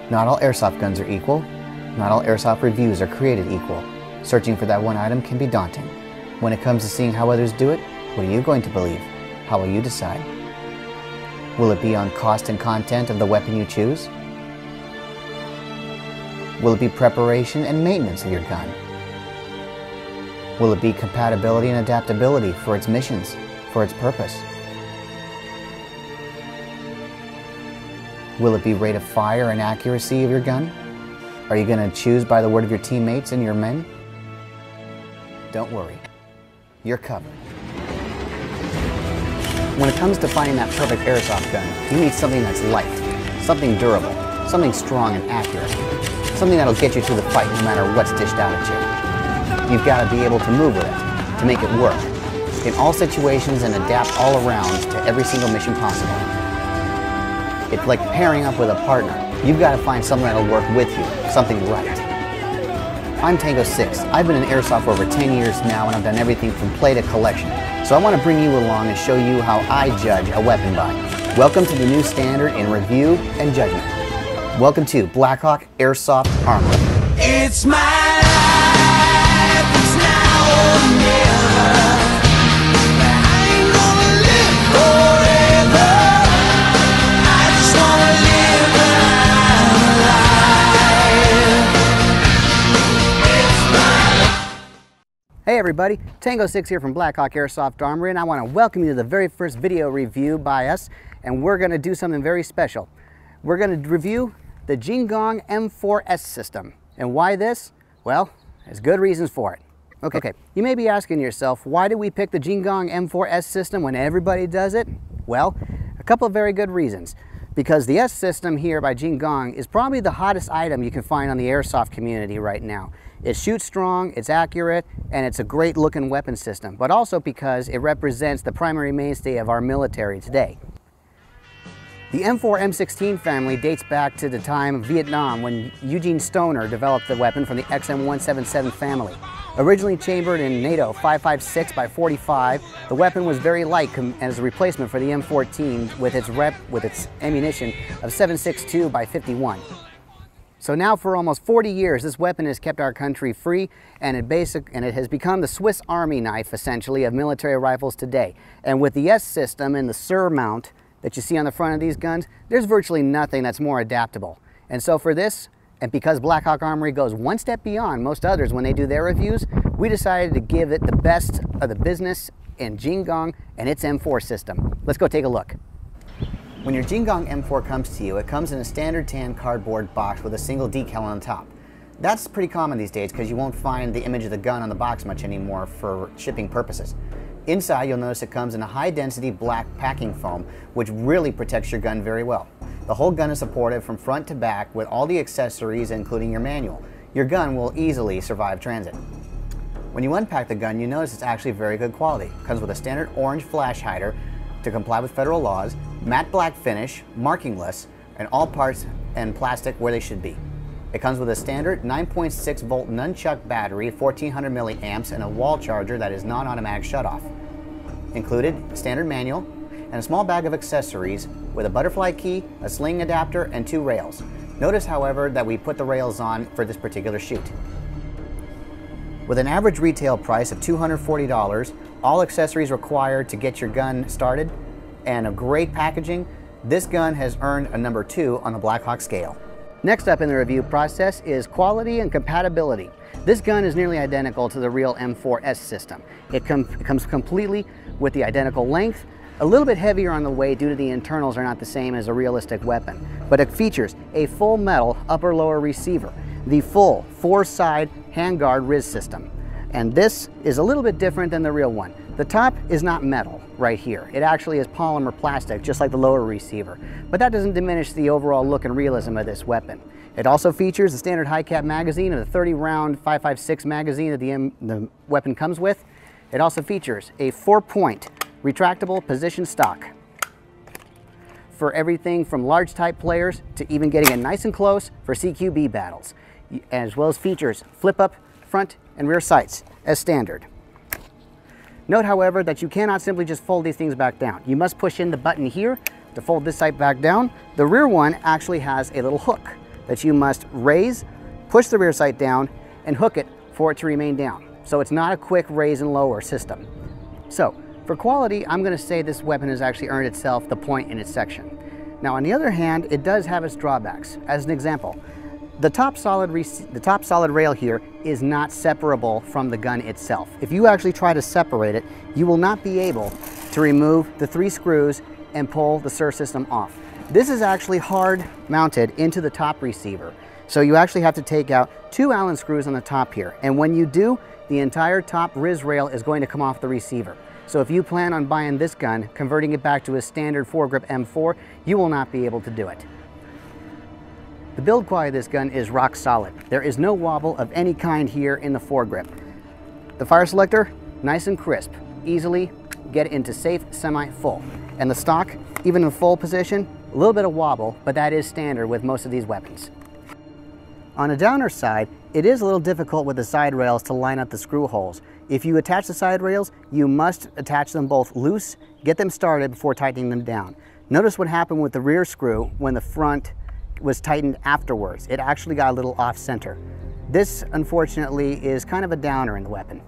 Not all airsoft guns are equal. Not all airsoft reviews are created equal. Searching for that one item can be daunting. When it comes to seeing how others do it, what are you going to believe? How will you decide? Will it be on cost and content of the weapon you choose? Will it be preparation and maintenance of your gun? Will it be compatibility and adaptability for its missions, for its purpose? Will it be rate of fire and accuracy of your gun? Are you going to choose by the word of your teammates and your men? Don't worry, you're covered. When it comes to finding that perfect airsoft gun, you need something that's light, something durable, something strong and accurate, something that'll get you through the fight no matter what's dished out at you. You've got to be able to move with it, to make it work, in all situations and adapt all around to every single mission possible. It's like pairing up with a partner. You've got to find something that'll work with you, something right. I'm Tango 6. I've been in airsoft for over 10 years now, and I've done everything from play to collection. So I want to bring you along and show you how I judge a weapon buy. Welcome to the new standard in review and judgment. Welcome to Blackhawk Airsoft Armory. It's my life, it's now or never. I ain't gonna live forever. I just wanna live my life. It's my... Hey everybody, Tango 6 here from Blackhawk Airsoft Armory, and I want to welcome you to the very first video review by us, and we're going to do something very special. We're going to review the Jingong M4S system. And why this? Well, there's good reasons for it. Okay, you may be asking yourself, why did we pick the Jingong M4S system when everybody does it? Well, a couple of very good reasons. Because the S system here by Jingong is probably the hottest item you can find on the airsoft community right now. It shoots strong, it's accurate, and it's a great looking weapon system, but also because it represents the primary mainstay of our military today. The M4 M16 family dates back to the time of Vietnam when Eugene Stoner developed the weapon from the XM177 family. Originally chambered in NATO 5.56 by 45, the weapon was very light as a replacement for the M14 with its ammunition of 7.62 by 51. So now for almost 40 years, this weapon has kept our country free, and it has become the Swiss Army knife, essentially, of military rifles today. And with the S system and the SIR mount that you see on the front of these guns, there's virtually nothing that's more adaptable. And so for this, and because Blackhawk Armory goes one step beyond most others when they do their reviews, we decided to give it the best of the business in Jingong and its M4 system. Let's go take a look. When your Jingong M4 comes to you, it comes in a standard tan cardboard box with a single decal on the top. That's pretty common these days because you won't find the image of the gun on the box much anymore for shipping purposes. Inside, you'll notice it comes in a high-density black packing foam, which really protects your gun very well. The whole gun is supported from front to back with all the accessories, including your manual. Your gun will easily survive transit. When you unpack the gun, you notice it's actually very good quality. It comes with a standard orange flash hider to comply with federal laws, matte black finish, markingless, and all parts and plastic where they should be. It comes with a standard 9.6 volt nunchuck battery, 1400 milliamps, and a wall charger that is non-automatic shutoff. Included, standard manual, and a small bag of accessories with a butterfly key, a sling adapter, and 2 rails. Notice, however, that we put the rails on for this particular shoot. With an average retail price of $240, all accessories required to get your gun started, and a great packaging, this gun has earned a number 2 on the Blackhawk scale. Next up in the review process is quality and compatibility. This gun is nearly identical to the real M4S system. It comes completely with the identical length, a little bit heavier on the weight due to the internals are not the same as a realistic weapon, but it features a full metal upper-lower receiver, the full 4-side handguard RIS system, and this is a little bit different than the real one. The top is not metal right here. It actually is polymer plastic, just like the lower receiver. But that doesn't diminish the overall look and realism of this weapon. It also features the standard high-cap magazine and the 30-round 5.56 magazine that the weapon comes with. It also features a 4-point retractable position stock for everything from large type players to even getting it nice and close for CQB battles, as well as features flip-up front and rear sights as standard. Note, however, that you cannot simply just fold these things back down. You must push in the button here to fold this sight back down. The rear one actually has a little hook that you must raise, push the rear sight down, and hook it for it to remain down. So it's not a quick raise and lower system. So for quality, I'm going to say this weapon has actually earned itself the point in its section. Now on the other hand, it does have its drawbacks. As an example, the top solid rail here is not separable from the gun itself. If you actually try to separate it, you will not be able to remove the 3 screws and pull the SIR system off. This is actually hard mounted into the top receiver. So you actually have to take out 2 Allen screws on the top here. And when you do, the entire top RIS rail is going to come off the receiver. So if you plan on buying this gun, converting it back to a standard foregrip M4, you will not be able to do it. The build quality of this gun is rock solid. There is no wobble of any kind here in the foregrip. The fire selector, nice and crisp. Easily get it into safe, semi-full. And the stock, even in full position, a little bit of wobble, but that is standard with most of these weapons. On the downer side, it is a little difficult with the side rails to line up the screw holes. If you attach the side rails, you must attach them both loose, get them started before tightening them down. Notice what happened with the rear screw when the front was tightened afterwards. It actually got a little off center. This, unfortunately, is kind of a downer in the weapon.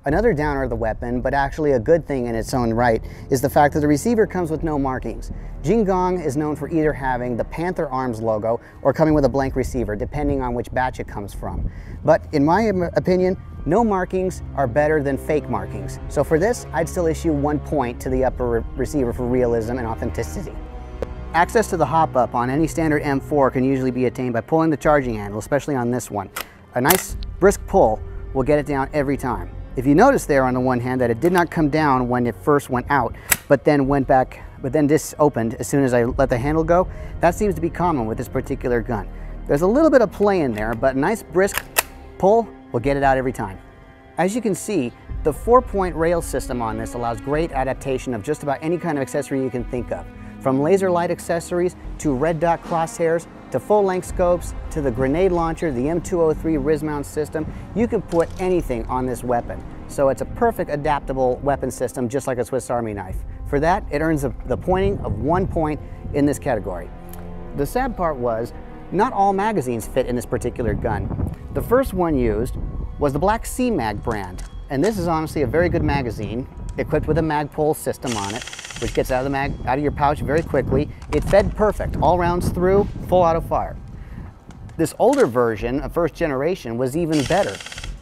Another downer of the weapon, but actually a good thing in its own right, is the fact that the receiver comes with no markings. Jin Gong is known for either having the Panther Arms logo or coming with a blank receiver, depending on which batch it comes from. But in my opinion, no markings are better than fake markings. So for this, I'd still issue 1 point to the upper receiver for realism and authenticity. Access to the hop-up on any standard M4 can usually be attained by pulling the charging handle, especially on this one. A nice brisk pull will get it down every time. If you notice there on the one hand that it did not come down when it first went out, but then went back, but then this opened as soon as I let the handle go, that seems to be common with this particular gun. There's a little bit of play in there, but a nice brisk pull will get it out every time. As you can see, the 4-point rail system on this allows great adaptation of just about any kind of accessory you can think of. From laser light accessories to red dot crosshairs to full-length scopes to the grenade launcher, the M203 RIS mount system, you can put anything on this weapon. So it's a perfect adaptable weapon system, just like a Swiss Army knife. For that, it earns the pointing of 1 point in this category. The sad part was, not all magazines fit in this particular gun. The first one used was the Black Sea Mag brand, and this is honestly a very good magazine, equipped with a mag pull system on it, which gets out of your pouch very quickly. It fed perfect, all rounds through, full auto fire. This older version, a first generation, was even better.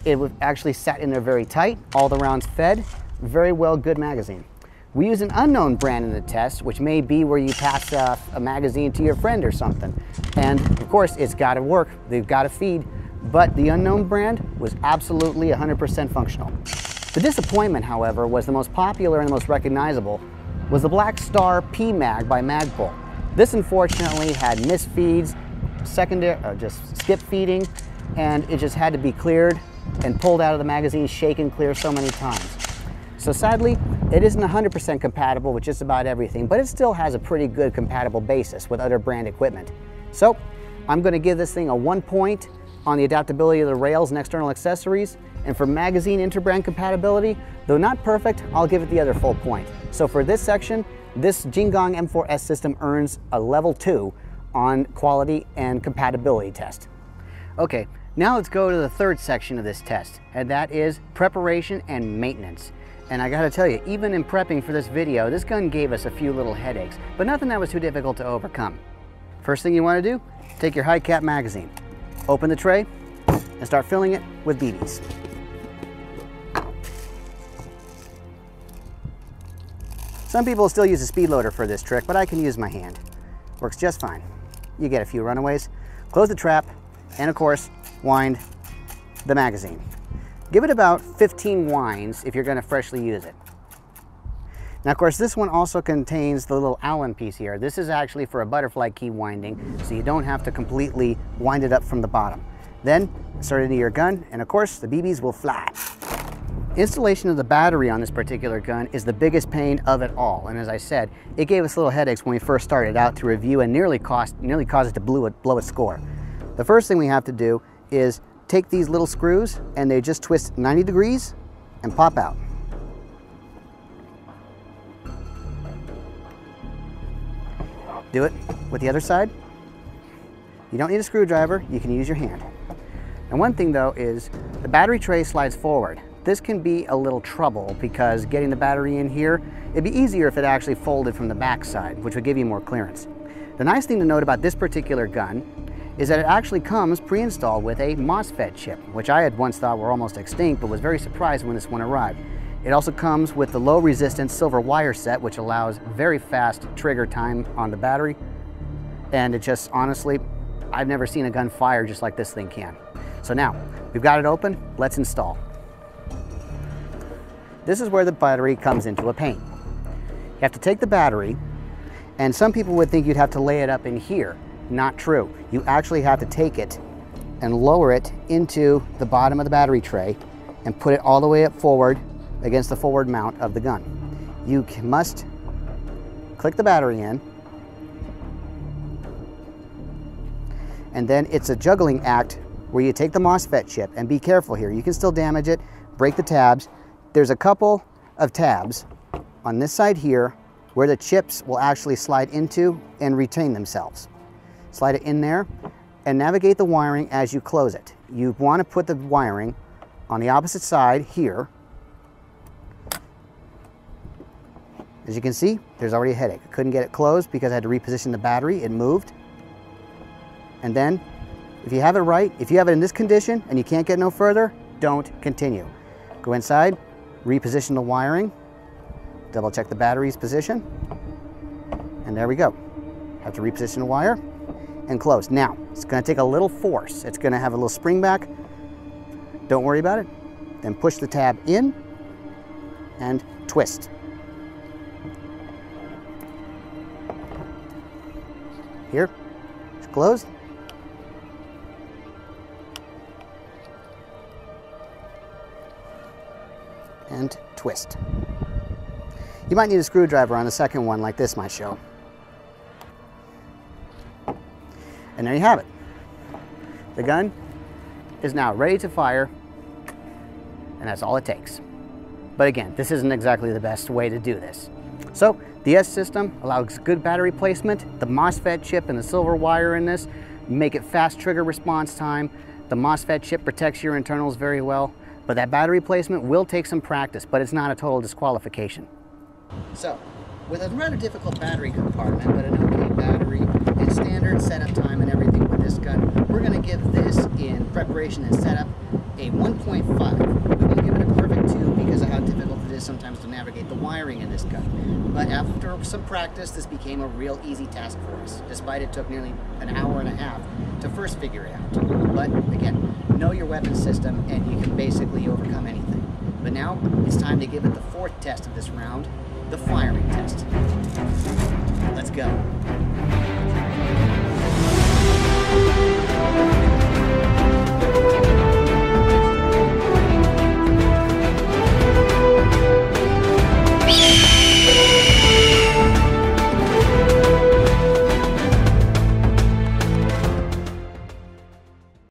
It actually sat in there very tight, all the rounds fed, very well, good magazine. We use an unknown brand in the test, which may be where you pass a magazine to your friend or something. And of course, it's got to work, they've got to feed, but the unknown brand was absolutely 100% functional. The disappointment, however, was the most popular and the most recognizable was the Black Star P-Mag by Magpul. This unfortunately had misfeeds, just skip feeding, and it just had to be cleared and pulled out of the magazine, shaken clear so many times. So sadly, it isn't 100% compatible with just about everything, but it still has a pretty good compatible basis with other brand equipment. So I'm going to give this thing a 1 point on the adaptability of the rails and external accessories, and for magazine interbrand compatibility, though not perfect, I'll give it the other full point. So for this section, this Jin Gong M4S system earns a level 2 on quality and compatibility test. Okay, now let's go to the third section of this test, and that is preparation and maintenance. And I gotta tell you, even in prepping for this video, this gun gave us a few little headaches, but nothing that was too difficult to overcome. First thing you wanna do, take your high cap magazine, open the tray, and start filling it with BBs. Some people still use a speed loader for this trick, but I can use my hand. Works just fine. You get a few runaways, close the trap, and of course, wind the magazine. Give it about 15 winds if you're going to freshly use it. Now, of course, this one also contains the little Allen piece here. This is actually for a butterfly key winding, so you don't have to completely wind it up from the bottom. Then, start it into your gun, and of course, the BBs will fly. Installation of the battery on this particular gun is the biggest pain of it all, and as I said, it gave us little headaches when we first started out to review and nearly caused it to blow its score. The first thing we have to do is take these little screws, and they just twist 90 degrees and pop out. Do it with the other side. You don't need a screwdriver, you can use your hand. And one thing though is the battery tray slides forward. This can be a little trouble because getting the battery in here, it'd be easier if it actually folded from the back side, which would give you more clearance. The nice thing to note about this particular gun is that it actually comes pre-installed with a MOSFET chip, which I had once thought were almost extinct, but was very surprised when this one arrived. It also comes with the low resistance silver wire set, which allows very fast trigger time on the battery. And it just, honestly, I've never seen a gun fire just like this thing can. So now, we've got it open, let's install. This is where the battery comes into a pain. You have to take the battery, and some people would think you'd have to lay it up in here. Not true. You actually have to take it and lower it into the bottom of the battery tray and put it all the way up forward against the forward mount of the gun. You must click the battery in, and then it's a juggling act where you take the MOSFET chip, and be careful here. You can still damage it, break the tabs. There's a couple of tabs on this side here where the chips will actually slide into and retain themselves. Slide it in there and navigate the wiring as you close it. You want to put the wiring on the opposite side here. As you can see, there's already a headache. I couldn't get it closed because I had to reposition the battery. It moved. And then, if you have it right, if you have it in this condition and you can't get no further, don't continue. Go inside, reposition the wiring, double check the battery's position, and there we go. Have to reposition the wire and close. Now, it's going to take a little force. It's going to have a little spring back. Don't worry about it. Then push the tab in and twist. Here, it's closed. And twist. You might need a screwdriver on the second one like this might show. And there you have it. The gun is now ready to fire, and that's all it takes. But again, this isn't exactly the best way to do this. So the S system allows good battery placement. The MOSFET chip and the silver wire in this make it fast trigger response time. The MOSFET chip protects your internals very well. But that battery placement will take some practice, but it's not a total disqualification. So, with a rather difficult battery compartment, but an okay battery and standard setup time and everything with this gun, we're going to give this, in preparation and setup, a 1.5. We won't give it a perfect 2 because of how difficult it is sometimes to navigate the wiring in this gun. But after some practice, this became a real easy task for us, despite it took nearly an hour and a half to first figure it out. But again, know your weapon system and you can basically overcome anything. But now it's time to give it the fourth test of this round, the firing test. Let's go.